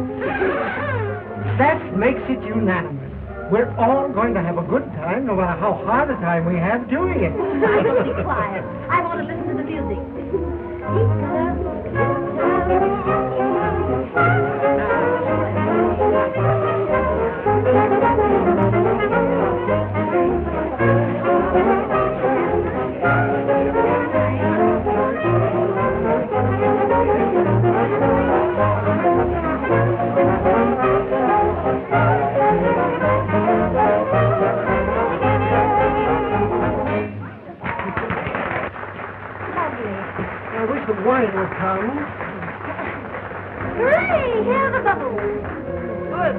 That makes it unanimous. We're all going to have a good time, no matter how hard a time we have doing it. I will be quiet. I want to listen to the music. I wish the wine would come. Hooray! Here are the bubbles. Good.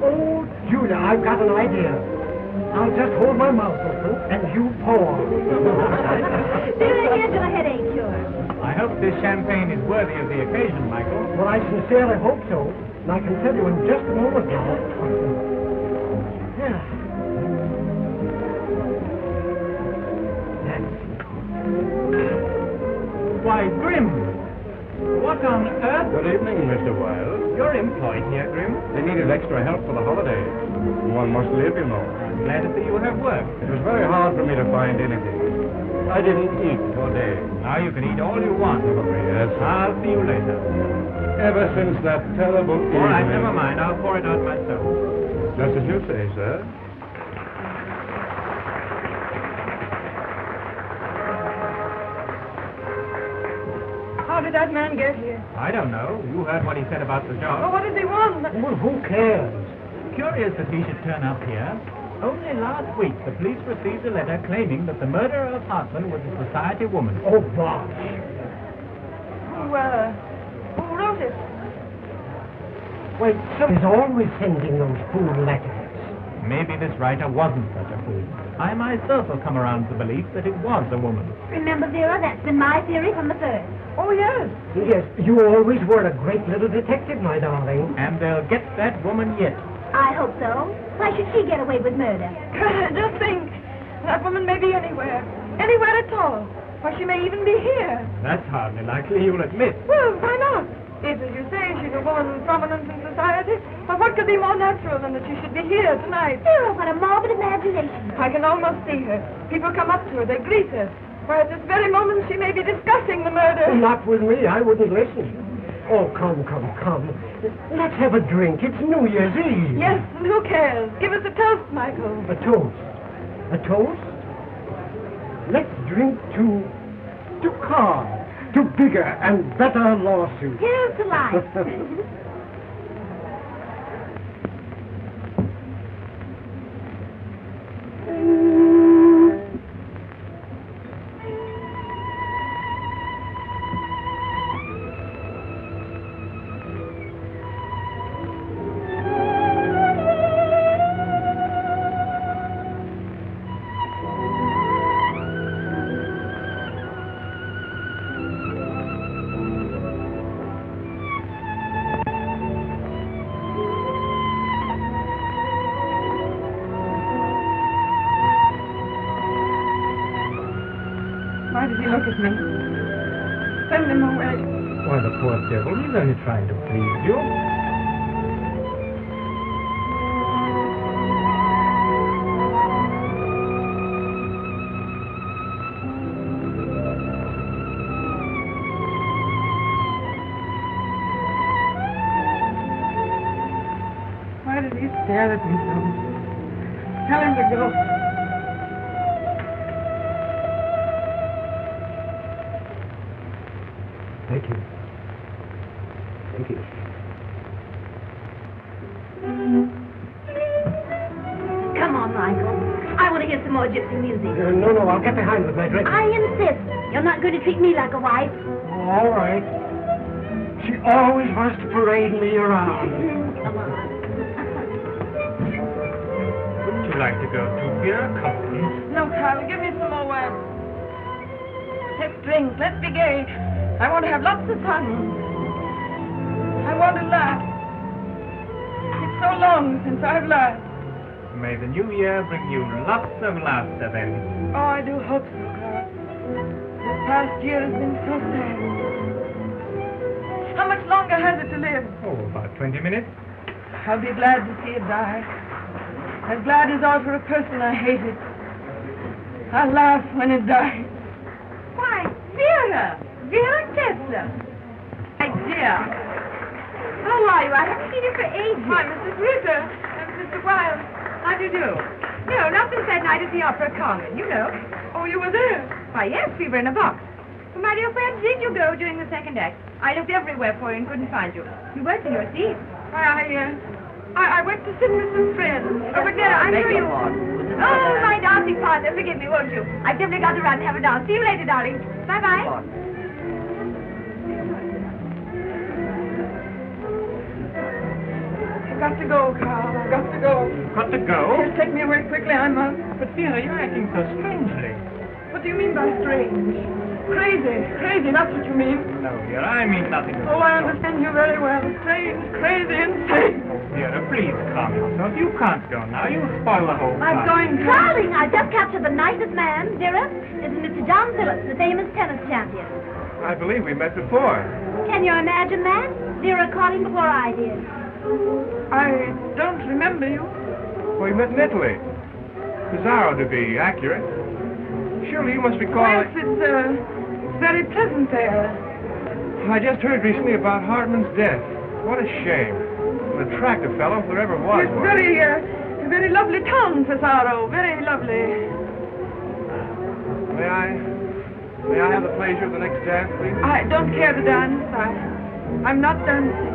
Oh, Julia, I've got an idea. I'll just hold my mouth open and you pour. Vera, here's your headache cure. I hope this champagne is worthy of the occasion, Michael. Well, I sincerely hope so. And I can tell you in just a moment now. Yeah. Why, Grim! What on earth? Good evening, Mr. Wilde. You're employed here, Grim. They needed extra help for the holidays. One must live, you know. I'm glad to see you have work. It was very hard for me to find anything. I didn't eat for days. Now you can eat all you want. Yes. I'll see you later. Ever since that terrible evening. All right, never mind. I'll pour it out myself. Just as you say, sir. How did that man get here? I don't know. You heard what he said about the Oh, job. what does he want? Well, who cares? Curious that he should turn up here. Only last week, the police received a letter claiming that the murderer of Hartman was a society woman. Oh, bosh. Who wrote it? Wait, somebody's always sending those fool letters. Maybe this writer wasn't such a fool. I myself have come around to the belief that it was a woman. Remember, Vera, that's been my theory from the first. Oh, yes. Yes, you always were a great little detective, my darling. And they'll get that woman yet. I hope so. Why should she get away with murder? Just think. That woman may be anywhere. Anywhere at all. Or she may even be here. That's hardly likely, you'll admit. Well, why not? If, as you say, she's a woman prominent in society, well, what could be more natural than that she should be here tonight? Vera, what a morbid imagination. I can almost see her. People come up to her, they greet her. Why, at this very moment, she may be discussing the murder. Not with me, I wouldn't listen. Oh, come. Let's have a drink. It's New Year's Eve. Yes, and who cares? Give us a toast, Michael. A toast. A toast? Let's drink to Carl. To bigger and better lawsuits. Here's to life. Why did he look at me? Send him away. Why, the poor devil, he's only trying to please you. Why did he stare at me so? Tell him to go. Thank you. Thank you. Come on, Michael. I want to hear some more gypsy music. No, I'll get behind with my drink. I insist. You're not going to treat me like a wife. All right. She always wants to parade me around. Come on. Would you like to go to Vera? Come on. No, Carl, give me some more wine. Let's drink. Let's be gay. I want to have lots of fun. I want to laugh. It's so long since I've laughed. May the new year bring you lots of laughter then. Oh, I do hope so, Carl. This past year has been so sad. How much longer has it to live? Oh, about 20 minutes. I'll be glad to see it die. As glad as all for a person I hated. I'll laugh when it dies. Why, Vera! Vera Tesla! My dear. How are you? I haven't seen you for ages. Why, Mrs. Ritter and Mr. Wilde. How do you do? No, not since that night at the Opera Common, you know. Oh, you were there? Why, yes, we were in a box. Well, my dear friend, did you go during the second act? I looked everywhere for you and couldn't find you. You weren't in your seat. I went to sit with some friends. Oh, but Vera, I'm sure you... Oh, my dancing partner, forgive me, won't you? I've simply got to run and have a dance. See you later, darling. Bye-bye. I've got to go, Carl. I've got to go. Got to go? Just take me away quickly, I must. But Vera, you're acting so strangely. What do you mean by strange? Crazy, that's what you mean. No, Vera, I mean nothing of Oh, the I sort. understand you very well. Strange, crazy, insane. Vera, please calm yourself. You can't go now. You'll spoil the whole I'm party. going to... Darling, I just captured the nicest man, Vera. This is Mr. John Phillips, the famous tennis champion. I believe we met before. Can you imagine that? Vera caught him before I did. I don't remember you. We met in Italy. Pizarro, to be accurate. Surely you must recall... Yes, it's very pleasant there. I just heard recently about Hartman's death. What a shame. An attractive fellow, if there ever was It's one. very lovely town, Cesaro. Very lovely. May I have the pleasure of the next dance, please? I don't care to dance. I'm not dancing.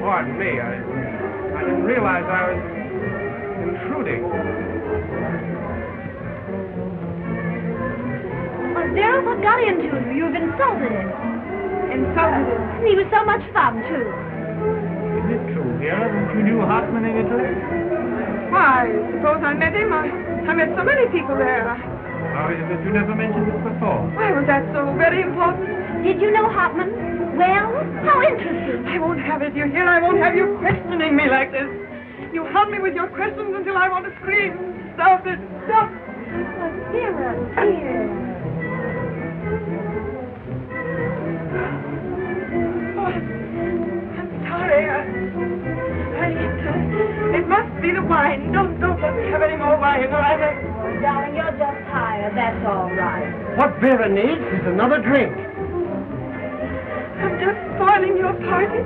Pardon me, I didn't realize I was intruding. Well, Vera, what got into you? You've insulted him. Insulted him. He was so much fun, too. Is it true, Vera, that you knew Hartman in Italy? Why, suppose I met him. I met so many people there. How is it that you never mentioned this before? Why was that so very important? Did you know Hartman? Well, how interesting. I won't have it, you hear? I won't have you questioning me like this. You haunt me with your questions until I want to scream. Stop it. Stop. Oh, Vera, dear. Oh, I'm sorry. It must be the wine. Don't let me have any more wine or I may... Oh, darling, you're just tired. That's all right. What Vera needs is another drink. I'm just spoiling your party.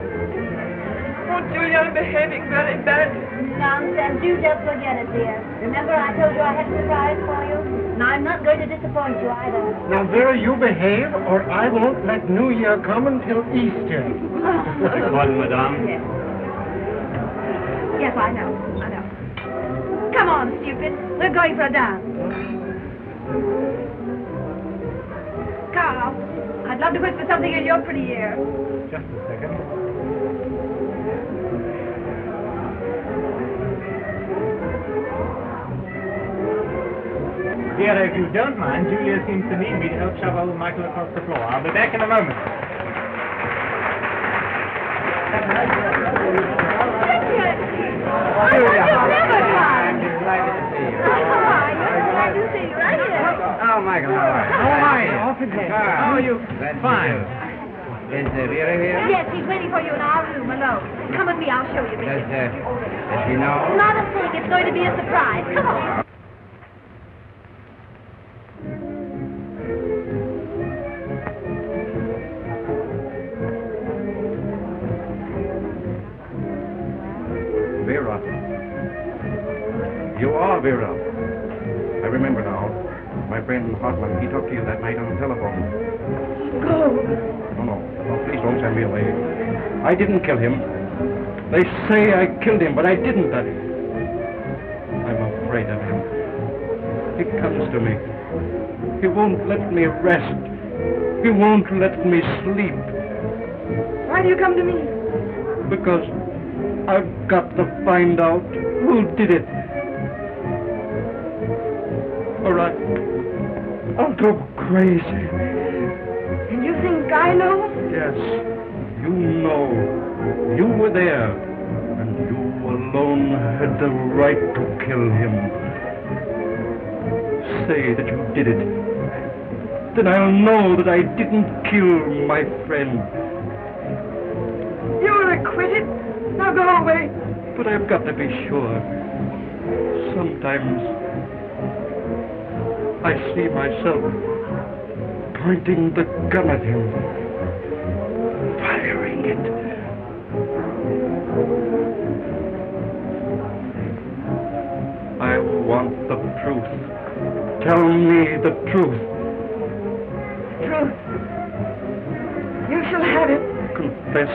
Oh, Julia, I'm behaving very badly. Nonsense. You just forget it, dear. Remember I told you I had a surprise for you? And I'm not going to disappoint you either. Now, Vera, you behave, or I won't let New Year come until Easter. Beg pardon, madame. Yes. Yes, I know. Come on, stupid. We're going for a dance. Carl, I'd love to whisper something in your pretty ear. Just a second. Vera, if you don't mind, Julia seems to need me to help shove old Michael across the floor. I'll be back in a moment. Oh, Michael, how are you? How are you? Off again. How are you? Fine. Is Vera here? Yes, she's waiting for you in our room alone. Come with me, I'll show you. Does she know? Not a thing. It's going to be a surprise. Come on. Vera. You are Vera. I remember now. My friend Hartman, he talked to you that night on the telephone. Go. No, please don't send me away. I didn't kill him. They say I killed him, but I didn't. I'm afraid of him. He comes to me. He won't let me rest. He won't let me sleep. Why do you come to me? Because I've got to find out who did it. Or I'll go crazy. And you think I know? Yes, you know. You were there, and you alone had the right to kill him. Say that you did it. Then I'll know that I didn't kill my friend. You're acquitted. Now go away. But I've got to be sure. Sometimes I see myself pointing the gun at him, firing it. I want the truth. Tell me the truth. Truth. You shall have it. Confess.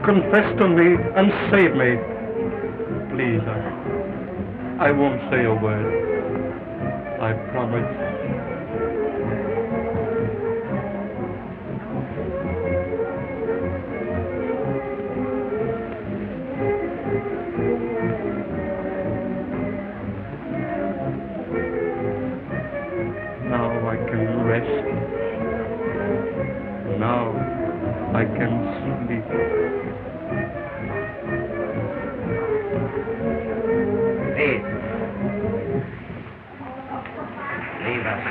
Confess to me and save me. Please, I won't say a word. I promise. Now I can rest. Now I can sleep. Please. Leave us.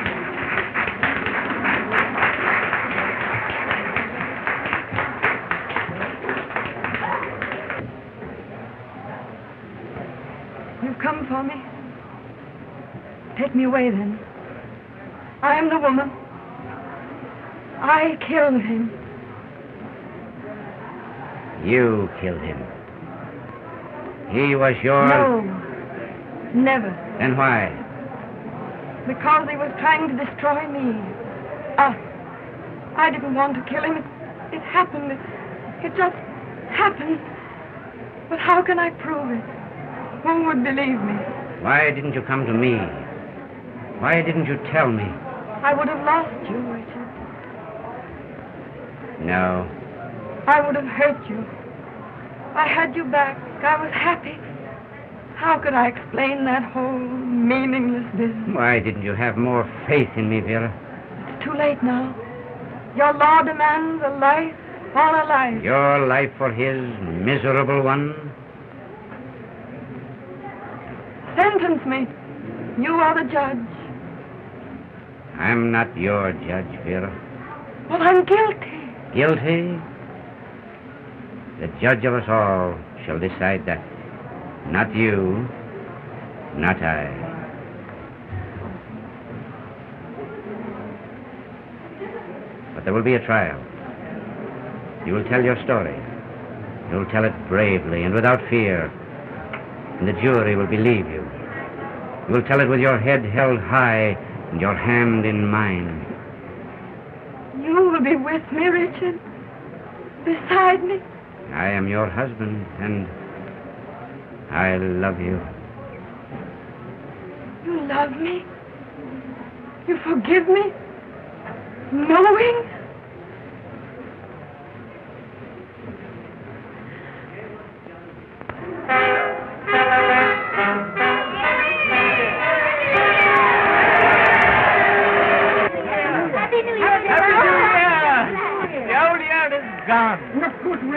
You've come for me. Take me away then. I am the woman. I killed him. You killed him. He was your... No. Never. Then why? Because he was trying to destroy me. Us. I didn't want to kill him. It happened. It just happened. But how can I prove it? Who would believe me? Why didn't you come to me? Why didn't you tell me? I would have lost you, Richard. No. I would have hurt you. I had you back. I was happy. How could I explain that whole meaningless business? Why didn't you have more faith in me, Vera? It's too late now. Your law demands a life for a life. Your life for his miserable one? Sentence me. You are the judge. I'm not your judge, Vera. But I'm guilty. Guilty? The judge of us all shall decide that. Not you, not I. But there will be a trial. You will tell your story. You will tell it bravely and without fear. And the jury will believe you. You will tell it with your head held high and your hand in mine. You will be with me, Richard. Beside me. I am your husband, and I love you. You love me? You forgive me? Knowing?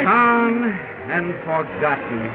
Gone and forgotten.